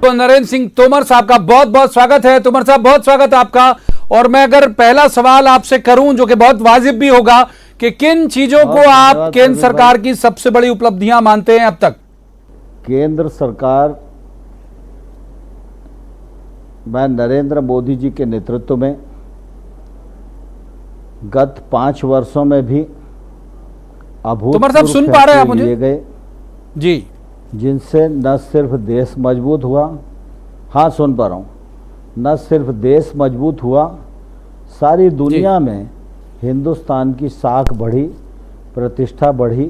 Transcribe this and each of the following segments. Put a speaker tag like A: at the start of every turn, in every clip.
A: तो नरेंद्र सिंह तोमर साहब का बहुत बहुत स्वागत है। तोमर साहब, बहुत स्वागत है आपका। और मैं अगर पहला सवाल आपसे करूं जो कि बहुत वाजिब भी होगा कि किन चीजों को आप केंद्र सरकार की सबसे बड़ी उपलब्धियां मानते हैं अब तक?
B: केंद्र सरकार मैं नरेंद्र मोदी जी के नेतृत्व में गत 5 वर्षों में भी
A: अभूतपूर्व सुन पा रहे हैं आप मुझे?
B: लिए गए
A: जी,
B: जिनसे न सिर्फ देश मजबूत हुआ, हाँ सुन पा रहा हूँ, न सिर्फ देश मजबूत हुआ, सारी दुनिया में हिंदुस्तान की साख बढ़ी, प्रतिष्ठा बढ़ी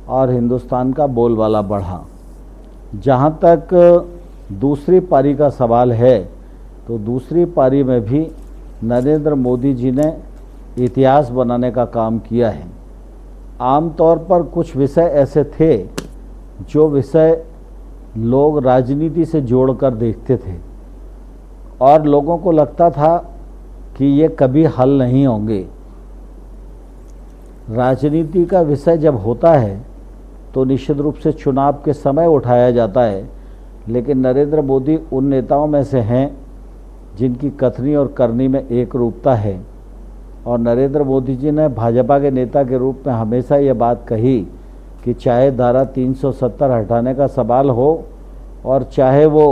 B: और हिंदुस्तान का बोलबाला बढ़ा। जहाँ तक दूसरी पारी का सवाल है तो दूसरी पारी में भी नरेंद्र मोदी जी ने इतिहास बनाने का काम किया है। आमतौर पर कुछ विषय ऐसे थे जो विषय लोग राजनीति से जोड़कर देखते थे और लोगों को लगता था कि ये कभी हल नहीं होंगे। राजनीति का विषय जब होता है तो निश्चित रूप से चुनाव के समय उठाया जाता है, लेकिन नरेंद्र मोदी उन नेताओं में से हैं जिनकी कथनी और करनी में एक रूपता है। और नरेंद्र मोदी जी ने भाजपा के नेता के रूप में हमेशा ये बात कही कि चाहे धारा 370 हटाने का सवाल हो और चाहे वो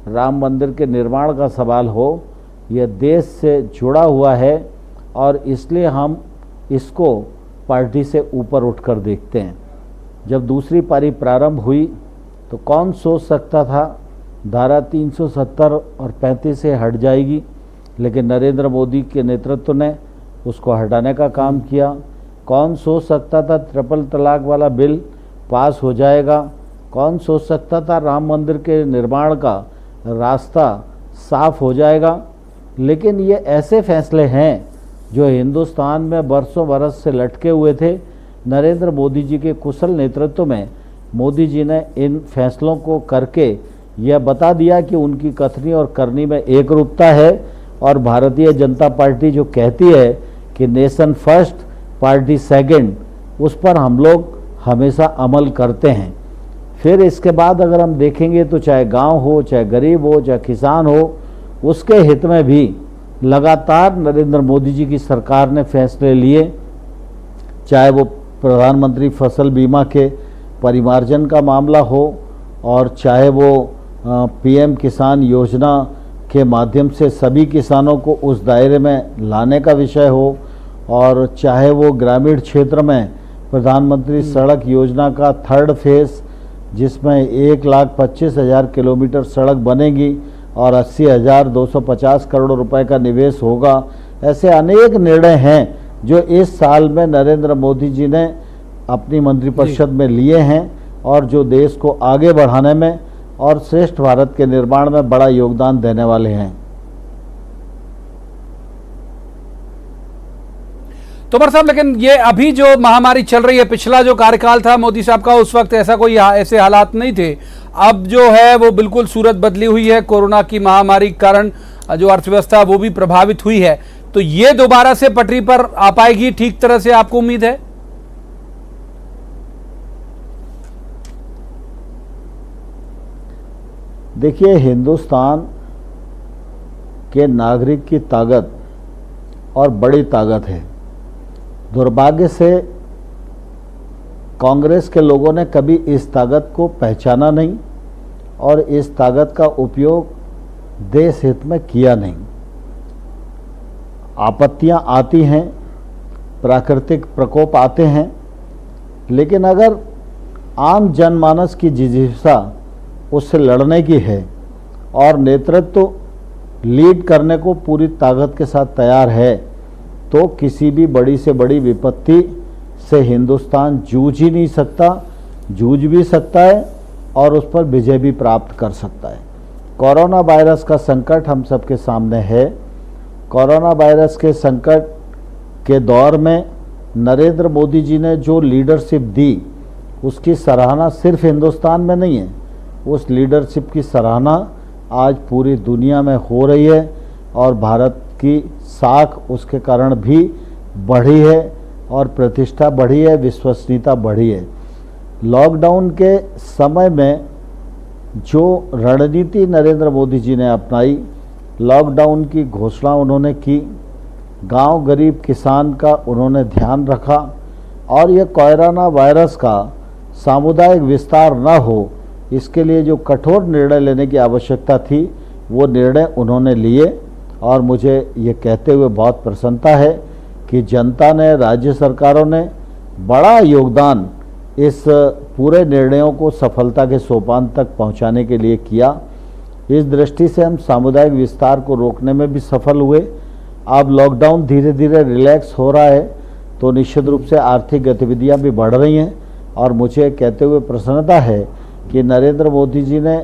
B: राम मंदिर के निर्माण का सवाल हो, यह देश से जुड़ा हुआ है और इसलिए हम इसको पार्टी से ऊपर उठकर देखते हैं। जब दूसरी पारी प्रारंभ हुई तो कौन सोच सकता था धारा 370 और 35 से हट जाएगी, लेकिन नरेंद्र मोदी के नेतृत्व ने उसको हटाने का काम किया। कौन सोच सकता था ट्रिपल तलाक वाला बिल पास हो जाएगा? कौन सोच सकता था राम मंदिर के निर्माण का रास्ता साफ हो जाएगा? लेकिन ये ऐसे फैसले हैं जो हिंदुस्तान में बरसों बरस से लटके हुए थे। नरेंद्र मोदी जी के कुशल नेतृत्व में मोदी जी ने इन फैसलों को करके यह बता दिया कि उनकी कथनी और करनी में एक रूपता है। और भारतीय जनता पार्टी जो कहती है कि नेशन फर्स्ट पार्टी सेकंड, उस पर हम लोग हमेशा अमल करते हैं। फिर इसके बाद अगर हम देखेंगे तो चाहे गांव हो, चाहे गरीब हो, चाहे किसान हो, उसके हित में भी लगातार नरेंद्र मोदी जी की सरकार ने फैसले लिए। चाहे वो प्रधानमंत्री फसल बीमा के परिमार्जन का मामला हो और चाहे वो पीएम किसान योजना के माध्यम से सभी किसानों को उस दायरे में लाने का विषय हो, और चाहे वो ग्रामीण क्षेत्र में प्रधानमंत्री सड़क योजना का 3rd फेज जिसमें 1,25,000 किलोमीटर सड़क बनेगी और 80,250 करोड़ रुपए का निवेश होगा। ऐसे अनेक निर्णय हैं जो इस साल में नरेंद्र मोदी जी ने अपनी मंत्रिपरिषद में लिए हैं और जो देश को आगे बढ़ाने में और श्रेष्ठ भारत के निर्माण में बड़ा योगदान देने वाले हैं।
A: तोमर साहब, लेकिन ये अभी जो महामारी चल रही है, पिछला जो कार्यकाल था मोदी साहब का, उस वक्त ऐसा कोई ऐसे हालात नहीं थे। अब जो है वो बिल्कुल सूरत बदली हुई है। कोरोना की महामारी के कारण जो अर्थव्यवस्था वो भी प्रभावित हुई है, तो ये दोबारा से पटरी पर आ पाएगी ठीक तरह से, आपको उम्मीद है?
B: देखिए, हिंदुस्तान के नागरिक की ताकत और बड़ी ताकत है। दुर्भाग्य से कांग्रेस के लोगों ने कभी इस ताकत को पहचाना नहीं और इस ताकत का उपयोग देश हित में किया नहीं। आपत्तियां आती हैं, प्राकृतिक प्रकोप आते हैं, लेकिन अगर आम जनमानस की जिज्ञासा उससे लड़ने की है और नेतृत्व लीड करने को पूरी ताकत के साथ तैयार है, तो किसी भी बड़ी से बड़ी विपत्ति से हिंदुस्तान जूझ ही नहीं सकता, जूझ भी सकता है और उस पर विजय भी प्राप्त कर सकता है। कोरोना वायरस का संकट हम सबके सामने है। कोरोना वायरस के संकट के दौर में नरेंद्र मोदी जी ने जो लीडरशिप दी, उसकी सराहना सिर्फ हिंदुस्तान में नहीं है, उस लीडरशिप की सराहना आज पूरी दुनिया में हो रही है और भारत की साख उसके कारण भी बढ़ी है और प्रतिष्ठा बढ़ी है, विश्वसनीयता बढ़ी है। लॉकडाउन के समय में जो रणनीति नरेंद्र मोदी जी ने अपनाई, लॉकडाउन की घोषणा उन्होंने की, गांव गरीब किसान का उन्होंने ध्यान रखा और यह कोरोना वायरस का सामुदायिक विस्तार न हो, इसके लिए जो कठोर निर्णय लेने की आवश्यकता थी वो निर्णय उन्होंने लिए। और मुझे ये कहते हुए बहुत प्रसन्नता है कि जनता ने, राज्य सरकारों ने बड़ा योगदान इस पूरे निर्णयों को सफलता के सोपान तक पहुंचाने के लिए किया। इस दृष्टि से हम सामुदायिक विस्तार को रोकने में भी सफल हुए। अब लॉकडाउन धीरे धीरे रिलैक्स हो रहा है तो निश्चित रूप से आर्थिक गतिविधियां भी बढ़ रही हैं और मुझे कहते हुए प्रसन्नता है कि नरेंद्र मोदी जी ने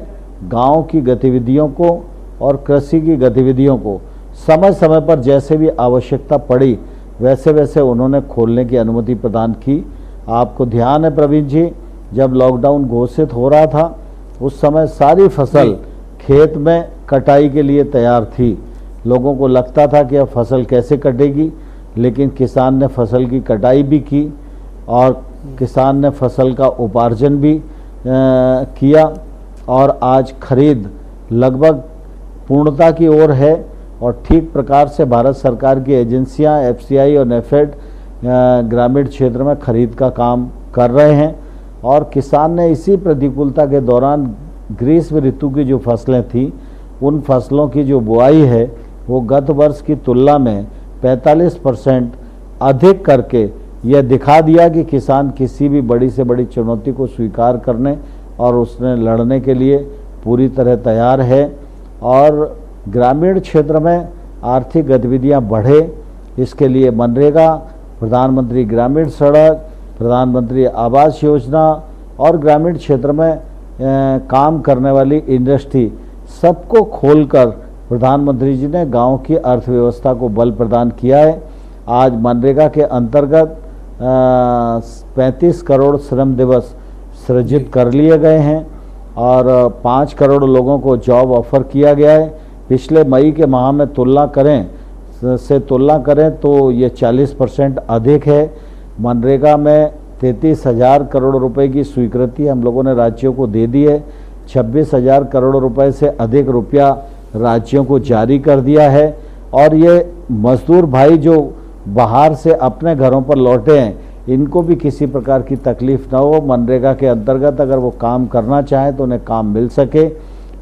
B: गांव की गतिविधियों को और कृषि की गतिविधियों को समय समय पर जैसे भी आवश्यकता पड़ी वैसे वैसे उन्होंने खोलने की अनुमति प्रदान की। आपको ध्यान है प्रवीण जी, जब लॉकडाउन घोषित हो रहा था उस समय सारी फसल खेत में कटाई के लिए तैयार थी। लोगों को लगता था कि अब फसल कैसे कटेगी, लेकिन किसान ने फसल की कटाई भी की और किसान ने फसल का उपार्जन भी किया और आज खरीद लगभग पूर्णता की ओर है और ठीक प्रकार से भारत सरकार की एजेंसियां एफसीआई और नेफेड ग्रामीण क्षेत्र में खरीद का काम कर रहे हैं और किसान ने इसी प्रतिकूलता के दौरान ग्रीष्म ऋतु की जो फसलें थी उन फसलों की जो बुआई है वो गत वर्ष की तुलना में 45% अधिक करके यह दिखा दिया कि किसान किसी भी बड़ी से बड़ी चुनौती को स्वीकार करने और उसने लड़ने के लिए पूरी तरह तैयार है। और ग्रामीण क्षेत्र में आर्थिक गतिविधियां बढ़े, इसके लिए मनरेगा, प्रधानमंत्री ग्रामीण सड़क, प्रधानमंत्री आवास योजना और ग्रामीण क्षेत्र में काम करने वाली इंडस्ट्री सबको खोलकर प्रधानमंत्री जी ने गांव की अर्थव्यवस्था को बल प्रदान किया है। आज मनरेगा के अंतर्गत 35 करोड़ श्रम दिवस सृजित कर लिए गए हैं और 5 करोड़ लोगों को जॉब ऑफर किया गया है। पिछले मई के माह में तुलना करें तो ये 40% अधिक है। मनरेगा में 33,000 करोड़ रुपए की स्वीकृति हम लोगों ने राज्यों को दे दी है। 26,000 करोड़ रुपए से अधिक रुपया राज्यों को जारी कर दिया है और ये मजदूर भाई जो बाहर से अपने घरों पर लौटे हैं इनको भी किसी प्रकार की तकलीफ ना हो। मनरेगा के अंतर्गत अगर वो काम करना चाहें तो उन्हें काम मिल सके,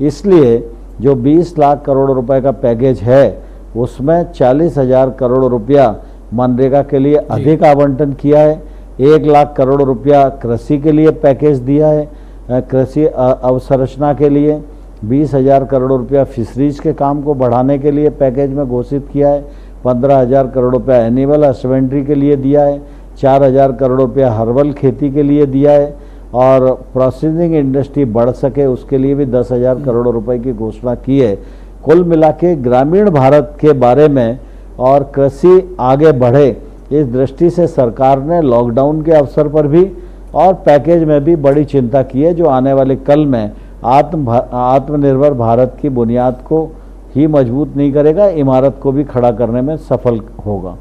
B: इसलिए जो 20 लाख करोड़ रुपए का पैकेज है उसमें 40,000 करोड़ रुपया मनरेगा के लिए अधिक आवंटन किया है। 1 लाख करोड़ रुपया कृषि के लिए पैकेज दिया है, कृषि अवसंरचना के लिए 20,000 करोड़ रुपया फिशरीज के काम को बढ़ाने के लिए पैकेज में घोषित किया है। 15,000 करोड़ रुपया एनिमल हस्बेंड्री के लिए दिया है। 4,000 करोड़ रुपया हर्बल खेती के लिए दिया है और प्रोसेसिंग इंडस्ट्री बढ़ सके उसके लिए भी 10,000 करोड़ रुपए की घोषणा की है। कुल मिला के ग्रामीण भारत के बारे में और कृषि आगे बढ़े इस दृष्टि से सरकार ने लॉकडाउन के अवसर पर भी और पैकेज में भी बड़ी चिंता की है, जो आने वाले कल में आत्मनिर्भर भारत की बुनियाद को ही मजबूत नहीं करेगा, इमारत को भी खड़ा करने में सफल होगा।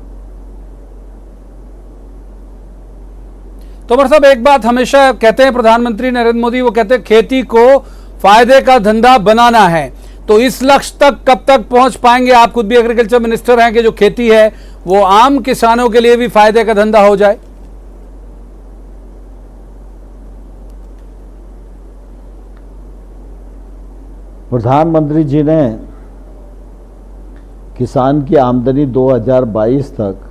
A: तोमर साहब, एक बात हमेशा कहते हैं प्रधानमंत्री नरेंद्र मोदी, वो कहते हैं खेती को फायदे का धंधा बनाना है, तो इस लक्ष्य तक कब तक पहुंच पाएंगे? आप खुद भी एग्रीकल्चर मिनिस्टर हैं कि जो खेती है वो आम किसानों के लिए भी फायदे का धंधा हो जाए।
B: प्रधानमंत्री जी ने किसान की आमदनी 2022 तक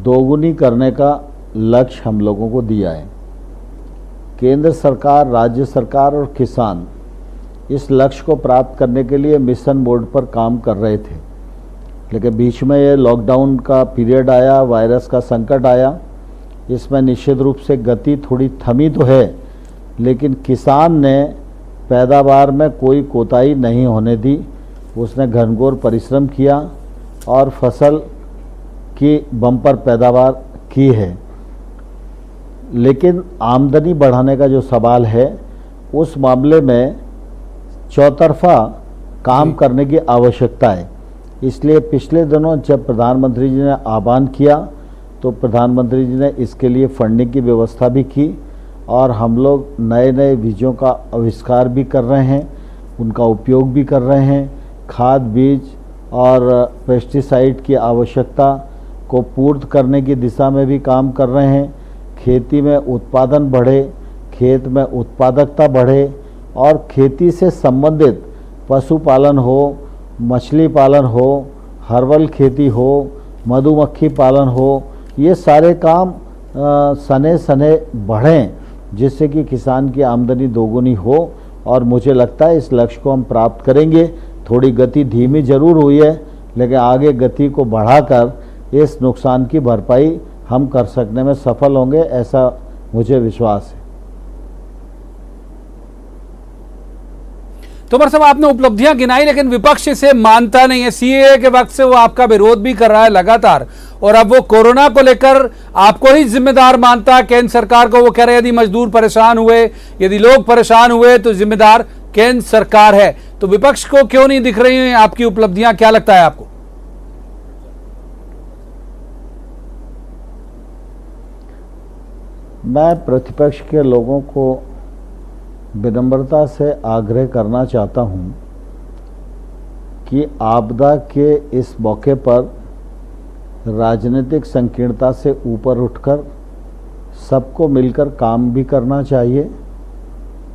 B: दोगुनी करने का लक्ष्य हम लोगों को दिया है। केंद्र सरकार, राज्य सरकार और किसान इस लक्ष्य को प्राप्त करने के लिए मिशन मोड पर काम कर रहे थे, लेकिन बीच में ये लॉकडाउन का पीरियड आया, वायरस का संकट आया। इसमें निश्चित रूप से गति थोड़ी थमी तो है, लेकिन किसान ने पैदावार में कोई कोताही नहीं होने दी। उसने घनघोर परिश्रम किया और फसल की बम्पर पैदावार की है। लेकिन आमदनी बढ़ाने का जो सवाल है उस मामले में चौतरफा काम करने की आवश्यकता है। इसलिए पिछले दिनों जब प्रधानमंत्री जी ने आह्वान किया तो प्रधानमंत्री जी ने इसके लिए फंडिंग की व्यवस्था भी की और हम लोग नए नए बीजों का आविष्कार भी कर रहे हैं, उनका उपयोग भी कर रहे हैं। खाद, बीज और पेस्टिसाइड की आवश्यकता को पूर्त करने की दिशा में भी काम कर रहे हैं। खेती में उत्पादन बढ़े, खेत में उत्पादकता बढ़े और खेती से संबंधित पशुपालन हो, मछली पालन हो, हर्बल खेती हो, मधुमक्खी पालन हो, ये सारे काम सने सने बढ़ें, जिससे कि किसान की आमदनी दोगुनी हो। और मुझे लगता है इस लक्ष्य को हम प्राप्त करेंगे। थोड़ी गति धीमी जरूर हुई है, लेकिन आगे गति को बढ़ाकर इस नुकसान की भरपाई हम कर सकने में सफल होंगे, ऐसा मुझे विश्वास है।
A: तोमर साहब, आपने उपलब्धियां गिनाई, लेकिन विपक्ष इसे मानता नहीं है। सीएए के वक्त से वो आपका विरोध भी कर रहा है लगातार, और अब वो कोरोना को लेकर आपको ही जिम्मेदार मानता है, केंद्र सरकार को। वो कह रहे हैं यदि मजदूर परेशान हुए, यदि लोग परेशान हुए तो जिम्मेदार केंद्र सरकार है। तो विपक्ष को क्यों नहीं दिख रही हैं आपकी उपलब्धियां? क्या लगता है आपको?
B: मैं प्रतिपक्ष के लोगों को विनम्रता से आग्रह करना चाहता हूं कि आपदा के इस मौके पर राजनीतिक संकीर्णता से ऊपर उठकर सबको मिलकर काम भी करना चाहिए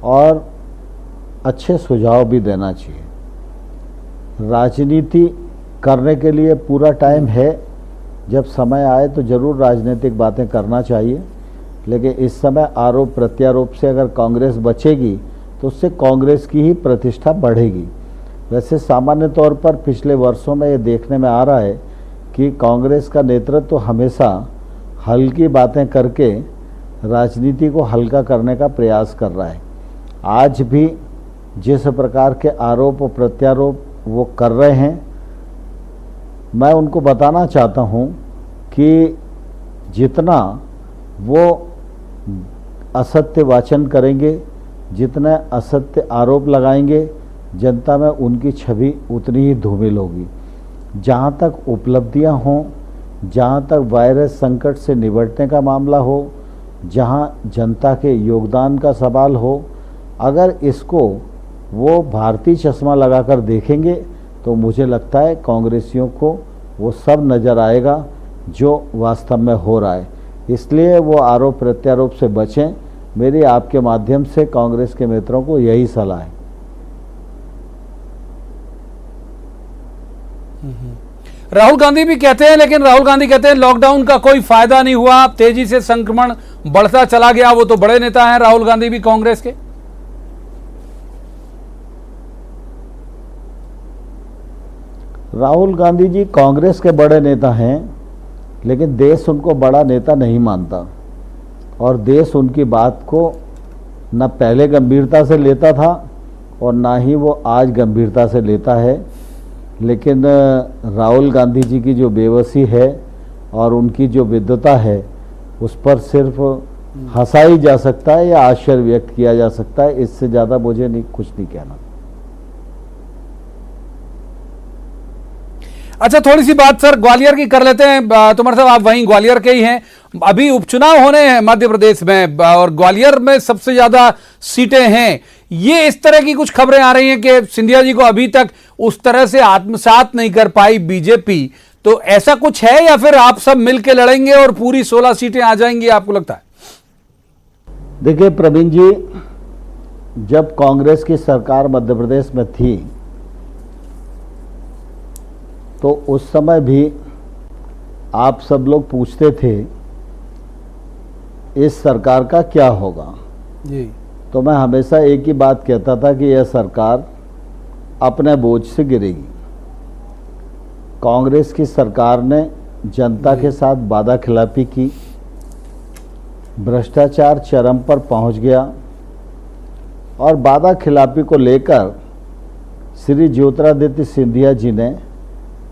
B: और अच्छे सुझाव भी देना चाहिए। राजनीति करने के लिए पूरा टाइम है, जब समय आए तो ज़रूर राजनीतिक बातें करना चाहिए, लेकिन इस समय आरोप प्रत्यारोप से अगर कांग्रेस बचेगी तो उससे कांग्रेस की ही प्रतिष्ठा बढ़ेगी। वैसे सामान्य तौर पर पिछले वर्षों में ये देखने में आ रहा है कि कांग्रेस का नेतृत्व तो हमेशा हल्की बातें करके राजनीति को हल्का करने का प्रयास कर रहा है। आज भी जिस प्रकार के आरोप और प्रत्यारोप वो कर रहे हैं, मैं उनको बताना चाहता हूँ कि जितना वो असत्य वाचन करेंगे, जितना असत्य आरोप लगाएंगे, जनता में उनकी छवि उतनी ही धूमिल होगी। जहाँ तक उपलब्धियाँ हों, जहाँ तक वायरस संकट से निपटने का मामला हो, जहाँ जनता के योगदान का सवाल हो, अगर इसको वो भारतीय चश्मा लगाकर देखेंगे तो मुझे लगता है कांग्रेसियों को वो सब नज़र आएगा जो वास्तव में हो रहा है। इसलिए वो आरोप प्रत्यारोप से बचें। मेरी आपके माध्यम से कांग्रेस के मित्रों को यही सलाह है।
A: राहुल गांधी भी कहते हैं, लेकिन राहुल गांधी कहते हैं लॉकडाउन का कोई फायदा नहीं हुआ, तेजी से संक्रमण बढ़ता चला गया। वो तो बड़े नेता हैं राहुल गांधी भी कांग्रेस के।
B: राहुल गांधी जी कांग्रेस के बड़े नेता हैं, लेकिन देश उनको बड़ा नेता नहीं मानता और देश उनकी बात को न पहले गंभीरता से लेता था और ना ही वो आज गंभीरता से लेता है। लेकिन राहुल गांधी जी की जो बेबसी है और उनकी जो विद्वता है, उस पर सिर्फ हंसा ही जा सकता है या आश्चर्य व्यक्त किया जा सकता है। इससे ज़्यादा मुझे कुछ नहीं कहना।
A: अच्छा, थोड़ी सी बात सर ग्वालियर की कर लेते हैं। तोमर साहब, आप वहीं ग्वालियर के ही हैं। अभी उपचुनाव होने हैं मध्य प्रदेश में और ग्वालियर में सबसे ज्यादा सीटें हैं। ये इस तरह की कुछ खबरें आ रही हैं कि सिंधिया जी को अभी तक उस तरह से आत्मसात नहीं कर पाई बीजेपी। तो ऐसा कुछ है या फिर आप सब मिलकर लड़ेंगे और पूरी 16 सीटें आ जाएंगी, आपको लगता है?
B: देखिए प्रवीण जी, जब कांग्रेस की सरकार मध्य प्रदेश में थी तो उस समय भी आप सब लोग पूछते थे इस सरकार का क्या होगा
A: जी।
B: तो मैं हमेशा एक ही बात कहता था कि यह सरकार अपने बोझ से गिरेगी। कांग्रेस की सरकार ने जनता के साथ वादा खिलाफी की, भ्रष्टाचार चरम पर पहुंच गया और वादा खिलाफी को लेकर श्री ज्योतिरादित्य सिंधिया जी ने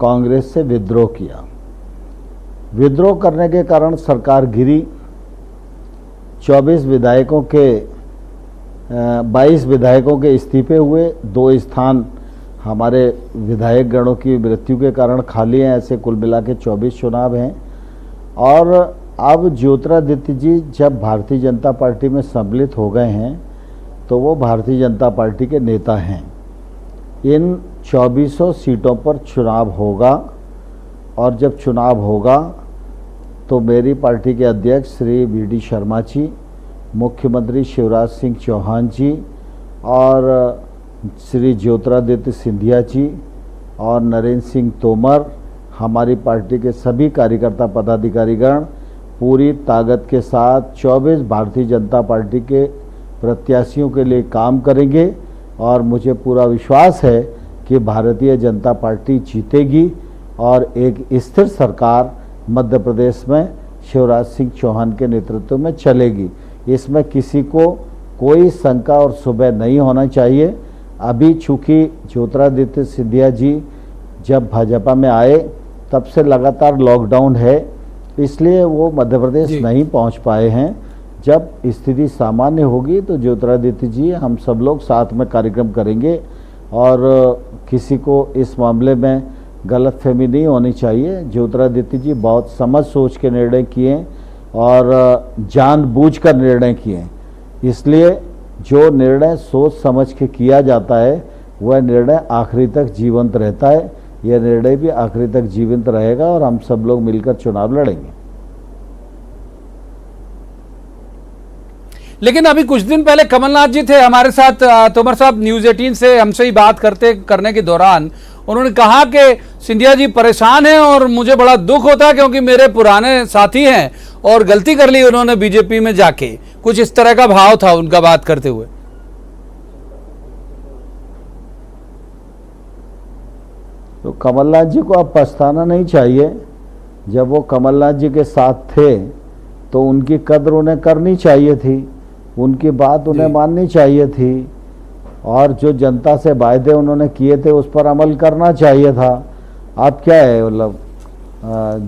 B: कांग्रेस से विद्रोह किया। विद्रोह करने के कारण सरकार गिरी। 22 विधायकों के इस्तीफे हुए। 2 स्थान हमारे विधायक गणों की मृत्यु के कारण खाली हैं। ऐसे कुल मिला के 24 चुनाव हैं और अब ज्योतिरादित्य जी जब भारतीय जनता पार्टी में सम्मिलित हो गए हैं तो वो भारतीय जनता पार्टी के नेता हैं। इन 2400 सीटों पर चुनाव होगा और जब चुनाव होगा तो मेरी पार्टी के अध्यक्ष श्री वी.डी. शर्मा जी, मुख्यमंत्री शिवराज सिंह चौहान जी और श्री ज्योतिरादित्य सिंधिया जी और नरेंद्र सिंह तोमर, हमारी पार्टी के सभी कार्यकर्ता पदाधिकारीगण पूरी ताकत के साथ 24 भारतीय जनता पार्टी के प्रत्याशियों के लिए काम करेंगे और मुझे पूरा विश्वास है कि भारतीय जनता पार्टी जीतेगी और एक स्थिर सरकार मध्य प्रदेश में शिवराज सिंह चौहान के नेतृत्व में चलेगी। इसमें किसी को कोई शंका और शुबह नहीं होना चाहिए। अभी चूँकि ज्योतिरादित्य सिंधिया जी जब भाजपा में आए तब से लगातार लॉकडाउन है, इसलिए वो मध्य प्रदेश नहीं पहुंच पाए हैं। जब स्थिति सामान्य होगी तो ज्योतिरादित्य जी, हम सब लोग साथ में कार्यक्रम करेंगे और किसी को इस मामले में गलतफहमी नहीं होनी चाहिए। ज्योतिरादित्य जी बहुत समझ सोच के निर्णय किए और जानबूझकर निर्णय किए, इसलिए जो निर्णय सोच समझ के किया जाता है वह निर्णय आखिरी तक जीवंत रहता है। यह निर्णय भी आखिरी तक जीवंत रहेगा और हम सब लोग मिलकर चुनाव लड़ेंगे।
A: लेकिन अभी कुछ दिन पहले कमलनाथ जी थे हमारे साथ, तोमर साहब, न्यूज 18 से हमसे ही बात करने के दौरान उन्होंने कहा कि सिंधिया जी परेशान हैं और मुझे बड़ा दुख होता है क्योंकि मेरे पुराने साथी हैं और गलती कर ली उन्होंने बीजेपी में जाके। कुछ इस तरह का भाव था उनका बात करते हुए।
B: तो कमलनाथ जी को अब पछताना नहीं चाहिए। जब वो कमलनाथ जी के साथ थे तो उनकी कद्र उन्हें करनी चाहिए थी, उनकी बात उन्हें माननी चाहिए थी और जो जनता से वायदे उन्होंने किए थे उस पर अमल करना चाहिए था। अब क्या है, मतलब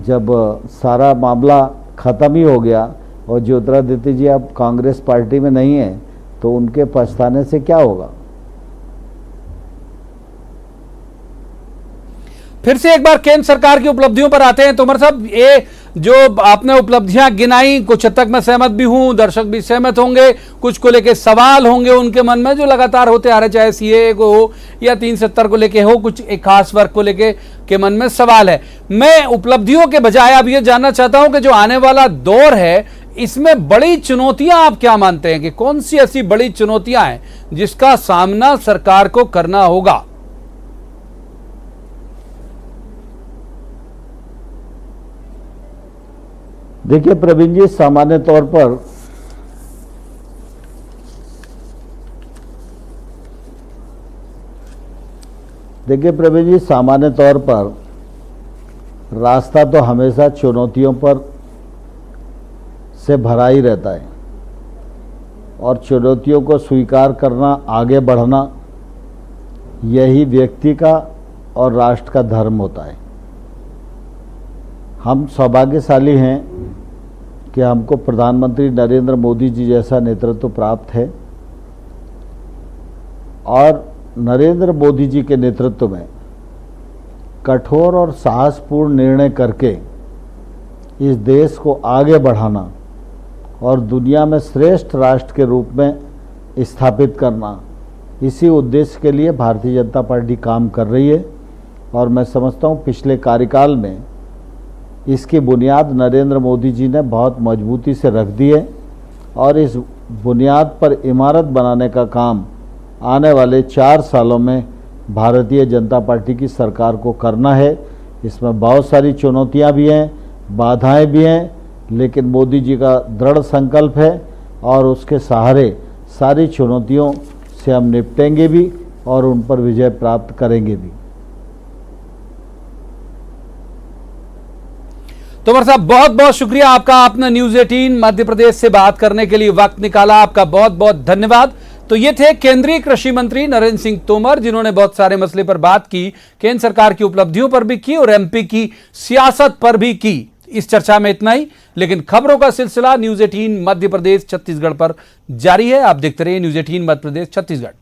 B: जब सारा मामला ख़त्म ही हो गया और ज्योतिरादित्य जी अब कांग्रेस पार्टी में नहीं है तो उनके पछताने से क्या होगा।
A: फिर से एक बार केंद्र सरकार की उपलब्धियों पर आते हैं तोमर साहब। ये जो आपने उपलब्धियां गिनाई, कुछ हद तक मैं सहमत भी हूं, दर्शक भी सहमत होंगे। कुछ को लेके सवाल होंगे उनके मन में जो लगातार होते आ रहे, चाहे सीए को हो या 370 को लेके हो, कुछ एक खास वर्ग को लेके के मन में सवाल है। मैं उपलब्धियों के बजाय अब ये जानना चाहता हूं कि जो आने वाला दौर है इसमें बड़ी चुनौतियां आप क्या मानते हैं कि कौन सी ऐसी बड़ी चुनौतियां हैं जिसका सामना सरकार को करना होगा।
B: देखिए प्रवीण जी, सामान्य तौर पर रास्ता तो हमेशा चुनौतियों पर से भरा ही रहता है और चुनौतियों को स्वीकार करना, आगे बढ़ना, यही व्यक्ति का और राष्ट्र का धर्म होता है। हम सौभाग्यशाली हैं कि हमको प्रधानमंत्री नरेंद्र मोदी जी जैसा नेतृत्व प्राप्त है और नरेंद्र मोदी जी के नेतृत्व में कठोर और साहसपूर्ण निर्णय करके इस देश को आगे बढ़ाना और दुनिया में श्रेष्ठ राष्ट्र के रूप में स्थापित करना, इसी उद्देश्य के लिए भारतीय जनता पार्टी काम कर रही है और मैं समझता हूँ पिछले कार्यकाल में इसकी बुनियाद नरेंद्र मोदी जी ने बहुत मजबूती से रख दी है और इस बुनियाद पर इमारत बनाने का काम आने वाले 4 सालों में भारतीय जनता पार्टी की सरकार को करना है। इसमें बहुत सारी चुनौतियां भी हैं, बाधाएं भी हैं, लेकिन मोदी जी का दृढ़ संकल्प है और उसके सहारे सारी चुनौतियों से हम निपटेंगे भी और उन पर विजय प्राप्त करेंगे भी।
A: तोमर साहब, बहुत बहुत शुक्रिया आपका, आपने न्यूज 18 मध्य प्रदेश से बात करने के लिए वक्त निकाला, आपका बहुत बहुत धन्यवाद। तो ये थे केंद्रीय कृषि मंत्री नरेंद्र सिंह तोमर, जिन्होंने बहुत सारे मसले पर बात की, केंद्र सरकार की उपलब्धियों पर भी की और एमपी की सियासत पर भी की। इस चर्चा में इतना ही, लेकिन खबरों का सिलसिला न्यूज 18 मध्य प्रदेश छत्तीसगढ़ पर जारी है। आप देखते रहिए न्यूज 18 मध्य प्रदेश छत्तीसगढ़।